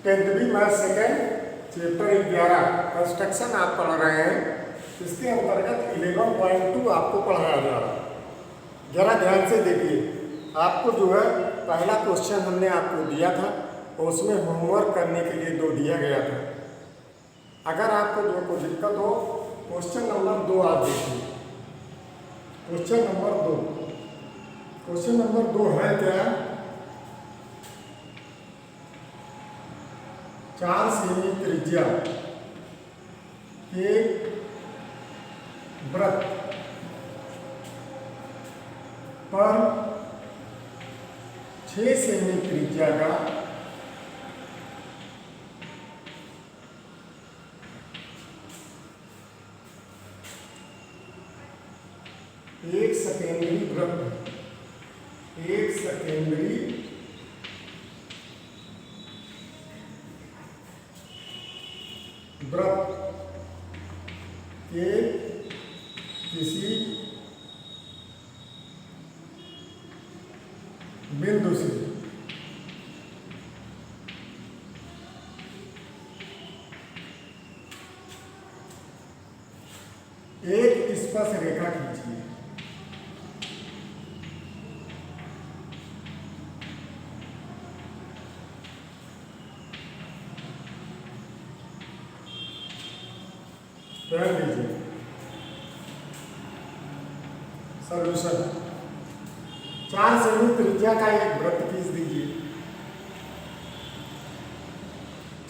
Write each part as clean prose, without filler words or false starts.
10वीं math second chapter 11 construction आप पढ़ रहे हैं। इसके अंतर्गत 11.2 आपको पढ़ाया जा रहा है। जरा ध्यान से देखिए, आपको जो है पहला क्वेश्चन हमने आपको दिया था और उसमें होमवर्क करने के लिए 2 दिया गया था। अगर आपको जो कोई दिक्कत हो, क्वेश्चन नंबर 2 आप देखिए। क्वेश्चन नंबर 2 है क्या? 4 सेमी त्रिज्या के वृत्त पर 6 सेमी त्रिज्या का एक सेकेंडरी वृत्त के किसी बिंदु से एक स्पर्श रेखा खींचिए। ध्यान दीजिए, सॉल्यूशन 4 सेमी त्रिज्या का एक वृत्त खींच दीजिए।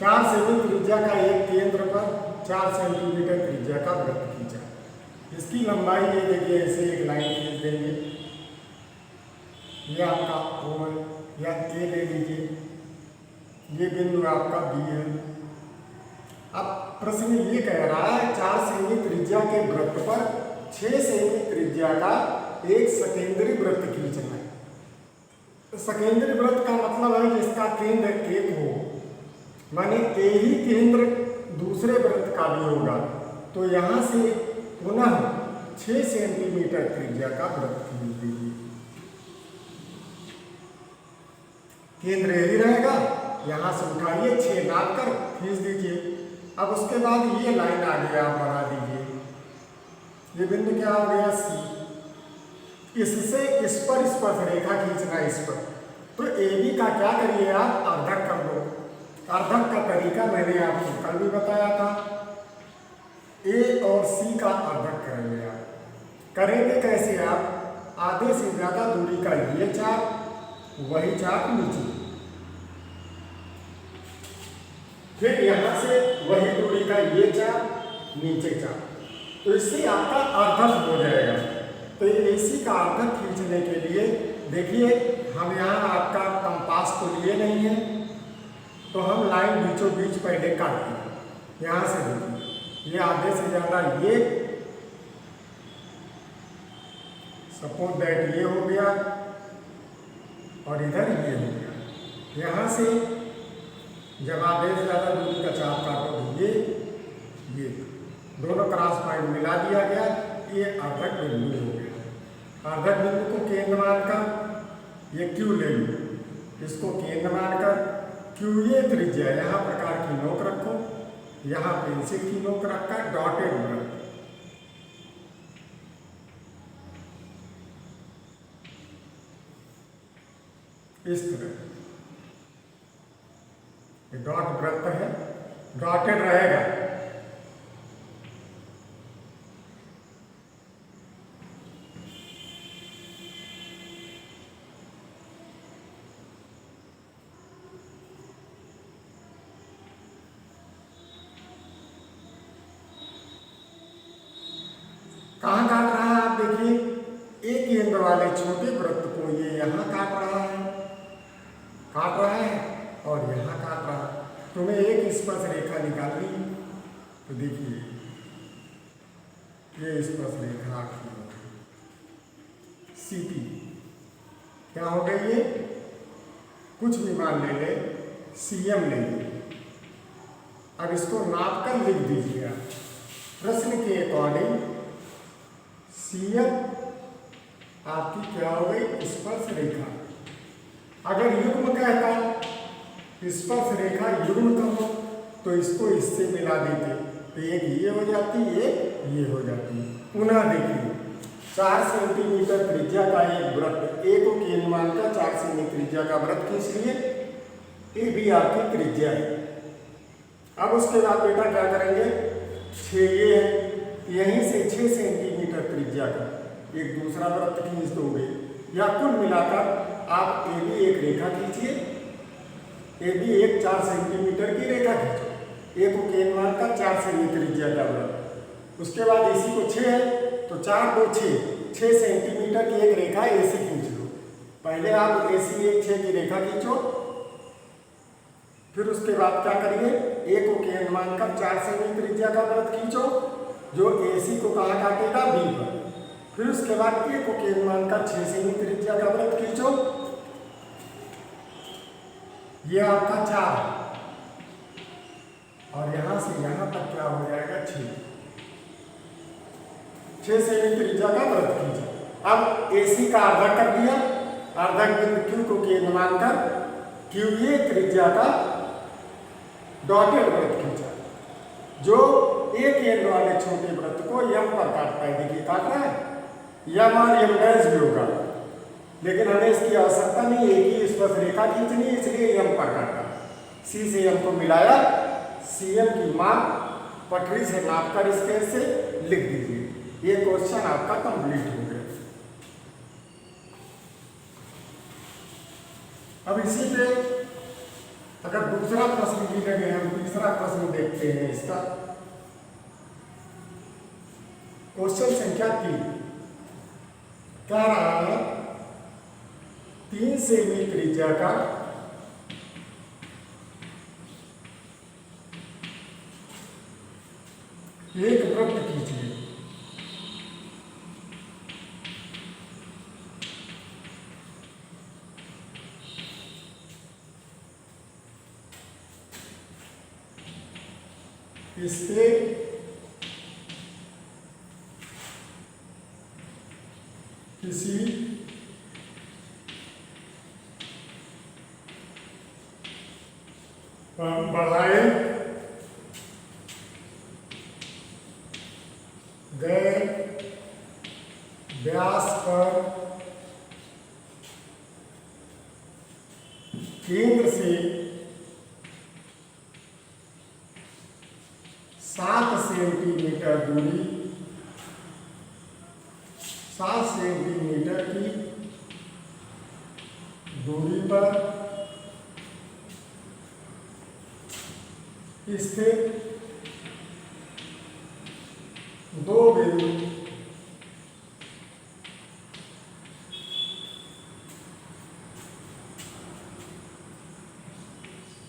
4 सेमी त्रिज्या का एक केंद्र पर 4 सेंटीमीटर त्रिज्या का वृत्त खींचा। इसकी लंबाई ये देखिए, ऐसे एक लाइन खींच देंगे। ये आपका O है या A ले लीजिए, ये बिंदु आपका B है। अब प्रश्न ये कह रहा है 4 सेमी त्रिज्या के वृत्त पर 6 सेमी त्रिज्या का एक सेकेंडरी वृत्त खींचना है। तो सेकेंडरी वृत्त का मतलब है जिसका केंद्र एक हो, माने एक ही केंद्र दूसरे वृत्त का भी होगा। तो यहाँ से पुनः 6 सेंटीमीटर त्रिज्या का वृत्त खींच दीजिए। केंद्र यही रहेगा, यहाँ से उठाइए 6 नाप कर खींच दीजिए। अब उसके बाद ये लाइन आगे आप बढ़ा दीजिए। ये बिंदु क्या हो गया? C। इससे इस पर स्पर्श रेखा खींचना, इस पर। तो AB का क्या करिए आप? अर्धक कर दो। अर्धक का तरीका मैंने आपको कल भी बताया था। A और C का अर्धक करेंगे आप। करेंगे कैसे आप? आधे से ज्यादा दूरी का ये चाप, वही चाप नीचे, फिर यहां से वही दूरी का ये चाप, नीचे चाप। तो इससे आपका अर्धक हो जाएगा। तो AC का अर्धक खींचने के लिए देखिए, हम यहाँ आपका कंपास तो लिए नहीं है, तो हम लाइन बीचों बीच पहले काटते हैं। यहाँ से देखिए, ये आधे से ज़्यादा ये, सपोज दैट ये हो गया और इधर ये हो गया। यहाँ से जब आधे से ज़्यादा दूरी का चाप काटोगे, ये दोनों क्रॉस पॉइंट मिला दिया गया, ये अर्धक बिंदु हो गया। अर्धक बिंदु को केंद्र मानकर ये Q ले लो, इसको केंद्र मानकर Q ये त्रिज्या, यहाँ प्रकार की नोक रखो, यहाँ पेंसिल की नोक रखकर डॉटेड वृत्त, इस तरह ये डॉट वृत्त है, डॉटेड रहेगा। कहाँ काट रहा है आप देखिए, एक केंद्र वाले छोटे वृत्त को ये यहाँ काट रहा है और यहाँ काट रहा है। तुम्हें एक स्पर्श रेखा निकालनी है, तो देखिए ये स्पर्श रेखा आपकी हो गई CP। क्या हो गई ये? कुछ भी मान ले ले, CM ले ले। अब इसको नाप कर लिख दीजिएगा। प्रश्न के अकॉर्डिंग CM आपकी क्या हो गई? स्पर्श रेखा। अगर युग्म कहता स्पर्श रेखा युग्म का हो तो इसको इससे मिला देते, तो एक ये हो जाती, एक ये हो जाती। पुनः देखिए 4 सेंटीमीटर त्रिज्या का एक वृत्त, एक को केंद्र मानकर 4 सेमी त्रिज्या का वृत्त खींच लिए, ये भी आपकी त्रिज्या है। अब उसके बाद बेटा क्या करेंगे, 6 ये है, यहीं से 6 सेंटीमीटर त्रिज्या का एक दूसरा वृत्त खींच दोगे, या कुल मिलाकर आप ये भी एक रेखा खींचिए, ये भी एक 4 सेंटीमीटर की रेखा खींचो, एक को केंद्र मानकर 4 सेमी त्रिज्या का वृत्त। उसके बाद इसी को 6 है तो 4 2 6 सेंटीमीटर की एक रेखा ऐसी खींच लो। पहले आप ऐसी एक 6 की रेखा खींचो, फिर उसके बाद क्या करिए, एक को केंद्र मानकर 4 सेमी त्रिज्या का वृत्त खींचो जो AC को कहाँ काटेगा, B पर। फिर उसके बाद एक को केंद्र मानकर 6 सेमी त्रिज्या का वृत्त खींचो, ये आपका 4 और यहां से यहां तक क्या हो जाएगा, 6 सेमी त्रिज्या का वृत्त खींचो। अब AC का अर्धक कर दिया, अर्धक बिंदु Q को केंद्र मानकर QA त्रिज्या का डॉटेड वृत्त खींचा, जो एक केंद्र वाले छोटे वृत्त को M पर काटता है। देखिए काट रहा है, M और M डैश भी होगा, लेकिन हमें इसकी आवश्यकता नहीं, एक ही स्पर्श रेखा खींचनी है, इसलिए M पर काटा। C से M को मिलाया, CM की माप पटरी से नापकर इसके से लिख दीजिए। ये क्वेश्चन आपका कंप्लीट हो गया। अब इसी पे अगर दूसरा प्रश्न भी लगे, हम तीसरा प्रश्न देखते हैं इसका। क्वेश्चन संख्या 3 क्या रहा है, 3 सेमी त्रिज्या का एक वृत्त खींचिए। इसके किसी बढ़ाए गए व्यास पर केंद्र से 7 सेंटीमीटर दूरी, 7 सेंटीमीटर की दूरी पर स्थित 2 बिंदु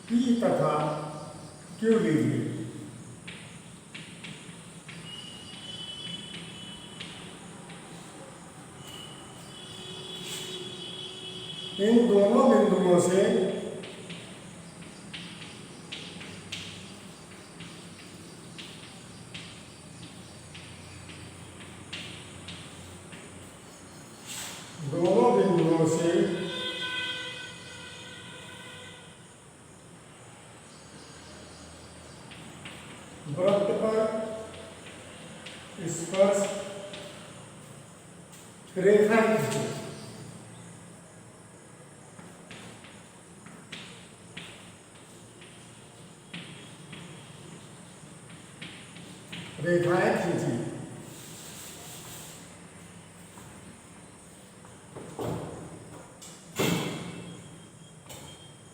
P तथा Q लीजिए। इन दोनों बिंदुओं से वृत्त पर स्पर्श रेखाएं खींचो। रेखाएं खींची।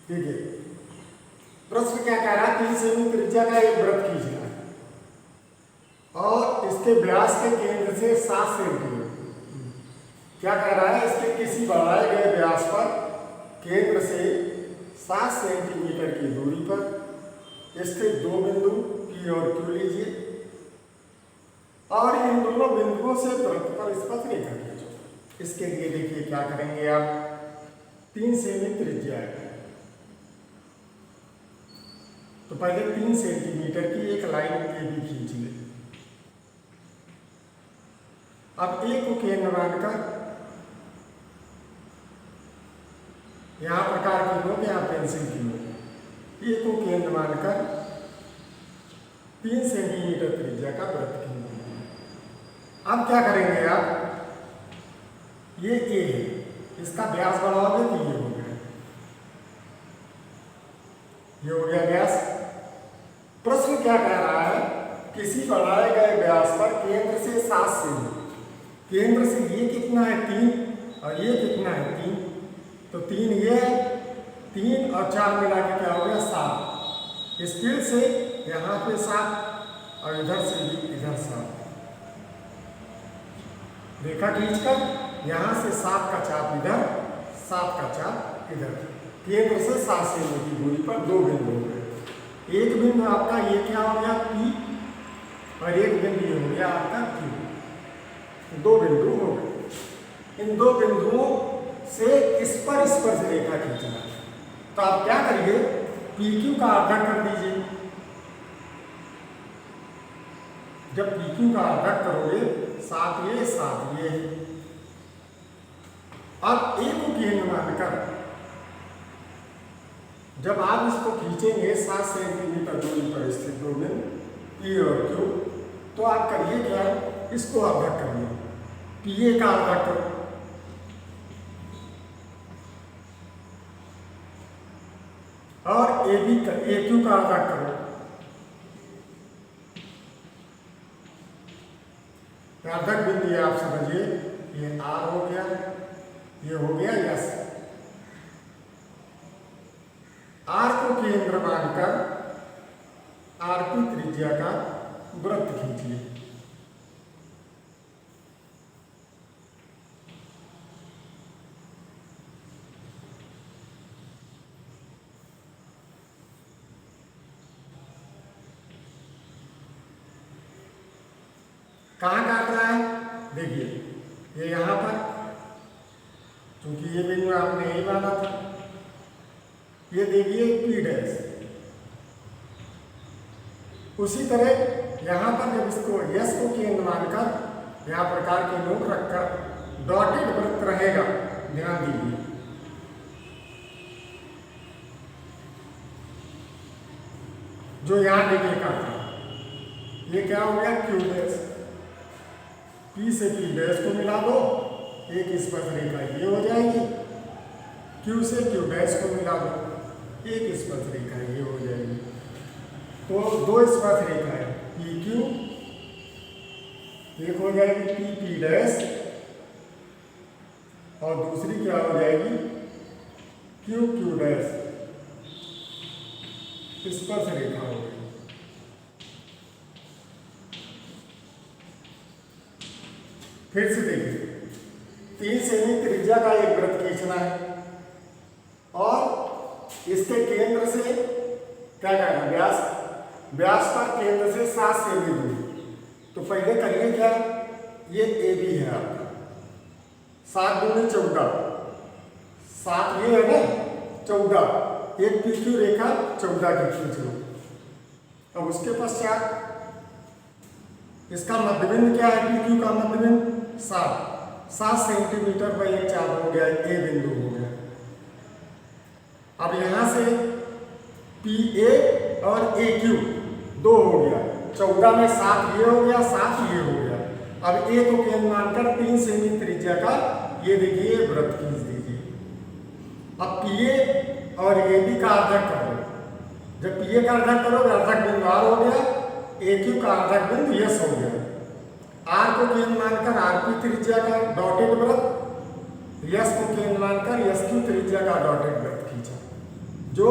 ठीक है, प्रश्न क्या कह रहा है, 3 सेमी त्रिज्या का एक वृत्त खींचना है और इसके व्यास के केंद्र से 7 सेंटीमीटर। क्या कह रहा है, इसके किसी बढ़ाए गए व्यास पर केंद्र से 7 सेंटीमीटर की दूरी पर इसके 2 बिंदु P और Q लीजिए और इन दोनों बिंदुओं से वृत्त पर स्पर्श रेखा खींचो। इसके लिए देखिए क्या करेंगे आप, 3 सेमी त्रिज्या है तो पहले 3 सेंटीमीटर की एक लाइन के भी खींच ले। अब एक को केंद्र मानकर यहाँ प्रकार की लो, यहाँ पेंसिल की लो, ए को केंद्र मानकर 3 सेंटीमीटर त्रिज्या का वृत्त खींचिए। अब क्या करेंगे आप, ये ए है, इसका व्यास बढ़ाओगे तो ये हो गया, ये हो गया व्यास। प्रश्न क्या कह रहा है, किसी बढ़ाए गए व्यास पर केंद्र से 7 सेमी, केंद्र से ये कितना है 3 और ये कितना है 3, तो 3 ये है, 3 और 4 मिला के क्या हो गया 7। इस फील्ड से यहाँ पे 7 और इधर से भी इधर 7, रेखा खींचकर यहाँ से 7 का चाप इधर, 7 का चाप इधर, केंद्र से 7 सेमी की दूरी पर 2 बिंदु हो गए। एक बिंदु आपका ये क्या हो गया P और एक बिंदु ये हो गया आपका Q, 2 बिंदु हो गए। इन 2 बिंदुओं से इस पर रेखा खींचना, तो आप क्या करिए, PQ का आधा कर दीजिए। जब PQ का आधा करोगे 7 ये 7 ये, अब A को केंद्र मानकर जब आप इसको खींचेंगे 7 सेंटीमीटर दूरी पर स्थित 2 बिंदु P और Q, तो आप करिए क्या, इसको आधा करिए, PA का आधा करो, और AQ का आधा करो। आधा बिंदु ये आप समझिए, ये R हो गया, ये हो गया S। R को केंद्र मानकर RP त्रिज्या का वृत्त खींचिए। कहाँ काट रहा है, देखिए ये यहाँ पर, क्योंकि ये बिंदु आपने यही माना था, ये देखिए P डैश। उसी तरह यहाँ पर जब इसको S को केंद्र मानकर यहाँ प्रकार के नोक रखकर डॉटेड वृत्त रहेगा, ध्यान दीजिए, जो यहाँ देखिए का था, ये क्या हो गया Q डैश। P से P डैश को मिला दो, एक स्पर्श रेखा ये हो जाएगी, Q से Q डैश को मिला दो, एक स्पर्श रेखा ये हो जाएगी। तो 2 स्पर्श रेखा है PQ, एक हो जाएगी PP डैश और दूसरी क्या हो जाएगी QQ डैश, स्पर्श रेखा हो गई। फिर से देखिए, 3 सेमी त्रिज्या का एक वृत्त खींचना है और इसके केंद्र से क्या करना, व्यास पर केंद्र से 7 सेमी दूरी। तो पहले करिए क्या, ये AB है आपका, 7 दूनी 14, 7 ये है ना 14, एक PQ रेखा 14 की खींच लो। अब उसके पश्चात इसका मध्यबिंदु क्या है, PQ का मध्यबिंदु 7 सेंटीमीटर पर एक चाप हो गया, A बिंदु हो गया। अब यहां से PA और AQ 2 हो गया, 14 में 7 ये हो गया, 7 ये हो गया। अब A को केंद्र मानकर 3 सेमी त्रिज्या का ये देखिए वृत्त खींच दीजिए। अब PA और AB का अर्धक करो, जब PA का अर्धक करोगे अर्धक बिंदु R हो गया, AQ का अर्धक बिंदु S हो गया। R को केंद्र मानकर RP त्रिज्या का डॉटेड वृत्त, S को केंद्र मानकर SQ त्रिज्या का डॉटेड वृत्त खींचा, जो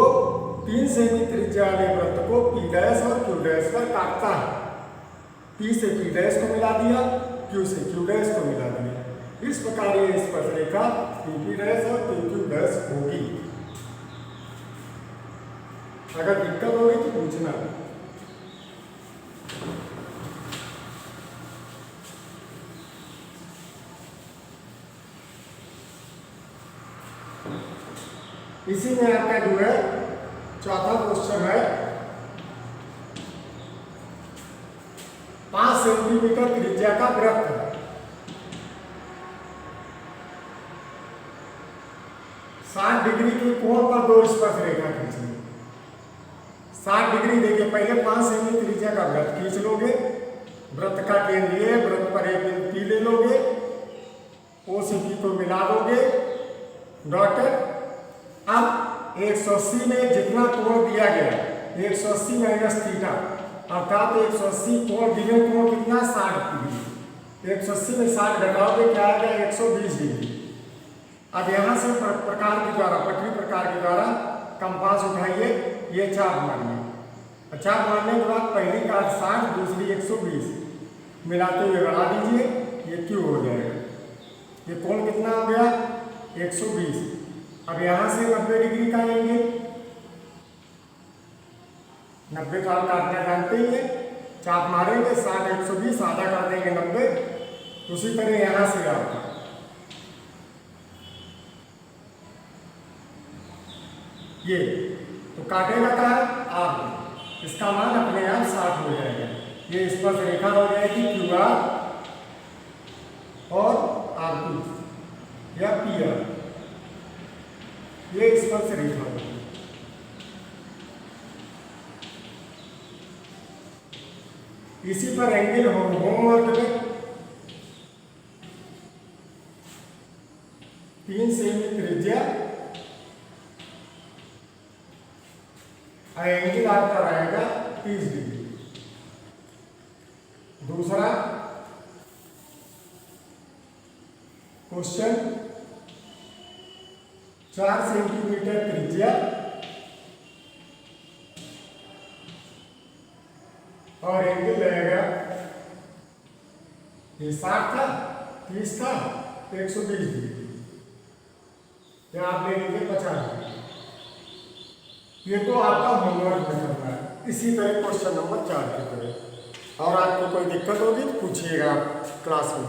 3 सेमी त्रिज्या वाले वृत्त को P डैश और Q डैश पर काटता है। P से P डैश को मिला दिया, Q से Q डैश को मिला दिया। इस प्रकार ये स्पर्श रेखा PP डैश और PQ डैश होगी। अगर दिक्कत होगी तो पूछना। इसी में आपका जो है चौथा क्वेश्चन है, 5 सेंटीमीटर त्रिज्या का वृत्त है, 60 डिग्री के कोण पर 2 स्पर्श रेखा खींचनी। 60 डिग्री देखिए, पहले 5 सेमी त्रिज्या का वृत्त खींच लोगे, वृत्त का केंद्र ये, वृत्त पर एक बिंदु P ले लोगे, O से P को मिला दोगे डॉटेड। अब 180 में जितना कोण दिया गया 180 माइनस थीटा, अर्थात 180 कोण गिवन कोण कितना 60 डिग्री, 180 में 60 घटाओगे क्या आएगा 120 डिग्री। अब यहाँ से प्रकार के द्वारा, पटरी प्रकार के द्वारा कंपास उठाइए, ये चाप मारिए। चाप मारने के बाद पहली काट 60, दूसरी 120 मिलाते हुए बढ़ा दीजिए, ये क्यू हो जाएगा। ये कोण कितना हो गया 120। अब यहाँ से 90 डिग्री का लेंगे, 90 का काटना जानते ही है, चाप मारेंगे 60 120 आधा कर देंगे 90। उसी तरह यहाँ से आपका ये तो काटेगा कहाँ आप, इसका मान अपने आप 60 हो जाएगा। ये स्पर्श रेखा हो जाएगी क्यू आर और आर टू या पी आर, ये स्पर्श रेखा होगी। इसी पर एंगल होमवर्क में 3 सेमी त्रिज्या एंगल आपका रहेगा 30 डिग्री। दूसरा क्वेश्चन 4 सेंटीमीटर त्रिज्या और एंगल रहेगा, ये 60 था 30 था 120 डिग्री, या आप ले लीजिए 50 डिग्री। ये तो आपका होमवर्क में करना है, इसी तरह क्वेश्चन नंबर 4 की तरह। और आपको कोई दिक्कत होगी तो पूछिएगा क्लास में।